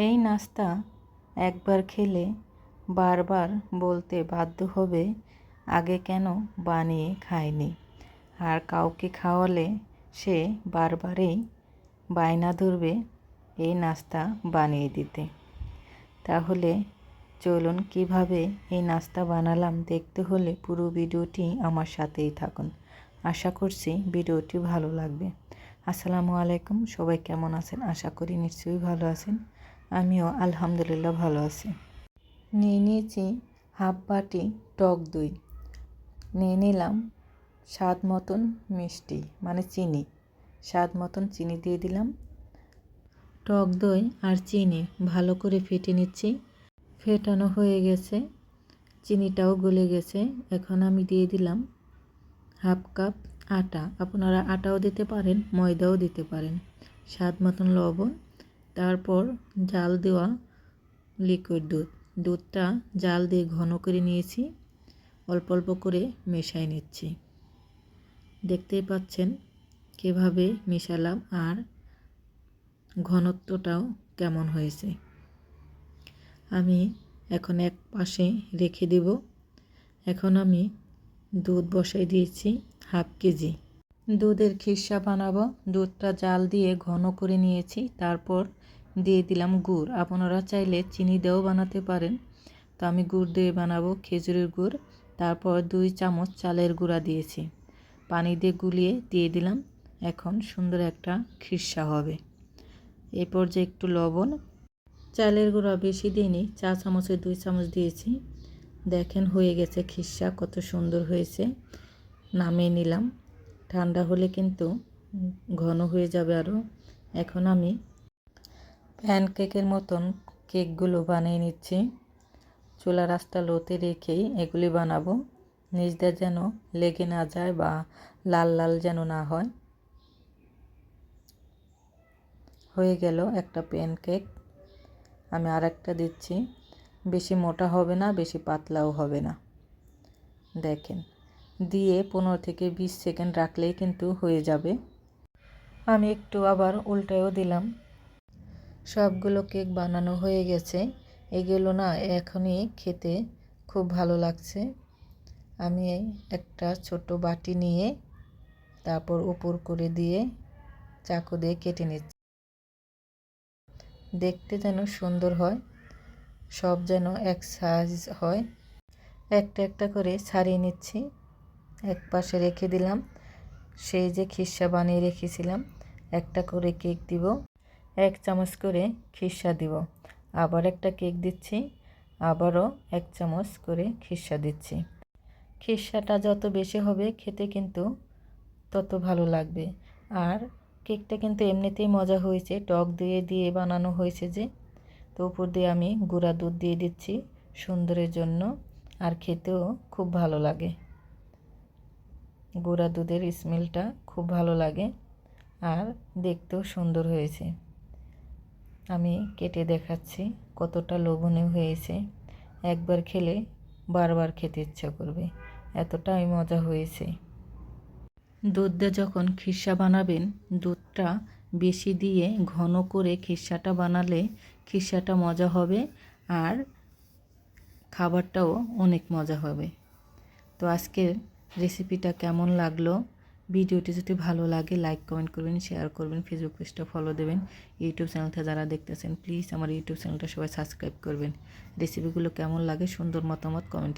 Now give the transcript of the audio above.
এই নাস্তা একবার খেলে বারবার বলতে বাধ্য হবে আগে কেন বানিয়ে খায়নি। আর কাউকে খাওয়ালে সে বারবারই বায়না ধরবে এই নাস্তা বানিয়ে দিতে। তাহলে চলুন কিভাবে এই নাস্তা বানালাম দেখতে হলে পুরো ভিডিওটি আমার সাথেই থাকুন। আশা করছি ভিডিওটি ভালো লাগবে। আসসালামু আলাইকুম, সবাই কেমন আছেন? আশা করি নিশ্চয়ই ভালো আছেন। আমিও আলহামদুলিল্লাহ ভালো আছি। নিয়েছি হাফ বাটি টক দই, নিয়ে নিলাম স্বাদ মতন মিষ্টি মানে চিনি, স্বাদ মতন চিনি দিয়ে দিলাম। টক দই আর চিনি ভালো করে ফেটে নিচ্ছি। ফেটানো হয়ে গেছে, চিনিটাও গলে গেছে। এখন আমি দিয়ে দিলাম হাফ কাপ আটা। আপনারা আটাও দিতে পারেন, ময়দাও দিতে পারেন। স্বাদ মতন লবণ, তারপর জাল দেওয়া লিকুইড দুধটা জাল দিয়ে ঘন করে নিয়েছি। অল্প অল্প করে মেশাই নিচ্ছি। দেখতেই পাচ্ছেন কিভাবে মেশালাম আর ঘনত্বটাও কেমন হয়েছে। আমি এখন এক পাশে রেখে দেব। এখন আমি দুধ বসাই দিয়েছি হাফ কেজি। দুধের খিরসা বানাবো। দুধটা জাল দিয়ে ঘন করে নিয়েছি। তারপর দিয়ে দিলাম গুড়। আপনারা চাইলে চিনি দিয়েও বানাতে পারেন, তো আমি গুড় দিয়ে বানাবো, খেজুরের গুড়। তারপর 2 চামচ চালের গুঁড়া দিয়েছি, পানি দিয়ে গুলিয়ে দিয়ে দিলাম। এখন সুন্দর একটা খিরসা হবে। এই পর্যায়ে একটু লবণ, চালের গুঁড়া বেশি দিইনি, 4 চামচে 2 চামচ দিয়েছি। দেখেন হয়ে গেছে খিরসা, কত সুন্দর হয়েছে। নামিয়ে নিলাম। ঠান্ডা হলে কিন্তু ঘন হয়ে যাবে আরও। এখন আমি প্যানকেকের মতন কেকগুলো বানিয়ে নিচ্ছি। চুলার আঁচটা লোতে রেখেই এগুলি বানাবো, নিচ দিয়ে যেন লেগে না যায় বা লাল লাল যেন না হয়। হয়ে গেল একটা প্যানকেক। আমি আরেকটা দিচ্ছি। বেশি মোটা হবে না, বেশি পাতলাও হবে না। দেখেন, দিয়ে 15 থেকে 20 সেকেন্ড রাখলেই কিন্তু হয়ে যাবে। আমি একটু আবার উল্টায়ও দিলাম। সবগুলো কেক বানানো হয়ে গেছে। এগুলো না এখনই খেতে খুব ভালো লাগছে। আমি একটা ছোট বাটি নিয়ে তারপর উপর করে দিয়ে চাকু দিয়ে কেটে নিচ্ছি। দেখতে যেন সুন্দর হয়, সব যেন এক সাইজ হয়। একটা একটা করে ছাড়িয়ে নিচ্ছি। এক পাশে রেখে দিলাম। সেই যে খিরসা বানিয়ে রেখেছিলাম, একটা করে কেক দিব, 1 চামচ করে খিরসা দিব। আবার একটা কেক দিচ্ছি, আবারও 1 চামচ করে খিরসা দিচ্ছি। খিরসাটা যত বেশি হবে খেতে কিন্তু তত ভালো লাগবে। আর কেকটা কিন্তু এমনিতেই মজা হয়েছে, টক দই দিয়ে বানানো হয়েছে যে। তো উপর দিয়ে আমি গুঁড়া দুধ দিয়ে দিচ্ছি সুন্দরের জন্য, আর খেতেও খুব ভালো লাগে। গুঁড়া দুধের স্মেলটা খুব ভালো লাগে আর দেখতেও সুন্দর হয়েছে। আমি কেটে দেখাচ্ছি কতটা লোভনীয় হয়েছে। একবার খেলে বারবার খেতে ইচ্ছা করবে, এতটাই মজা হয়েছে। দুধ দিয়ে যখন খিরসা বানাবেন, দুধটা বেশি দিয়ে ঘন করে খিরসাটা বানালে খিরসাটা মজা হবে আর খাবারটাও অনেক মজা হবে। তো আজকের রেসিপিটা কেমন লাগলো? ভিডিওটি যদি ভালো লাগে লাইক কমেন্ট করবেন, শেয়ার করবেন, ফেসবুক পেজটা ফলো দেবেন। ইউটিউব চ্যানেলটা যারা দেখতেছেন প্লিজ আমার ইউটিউব চ্যানেলটা সবাই সাবস্ক্রাইব করবেন। রেসিপিগুলো কেমন লাগে সুন্দর মতামত কমেন্ট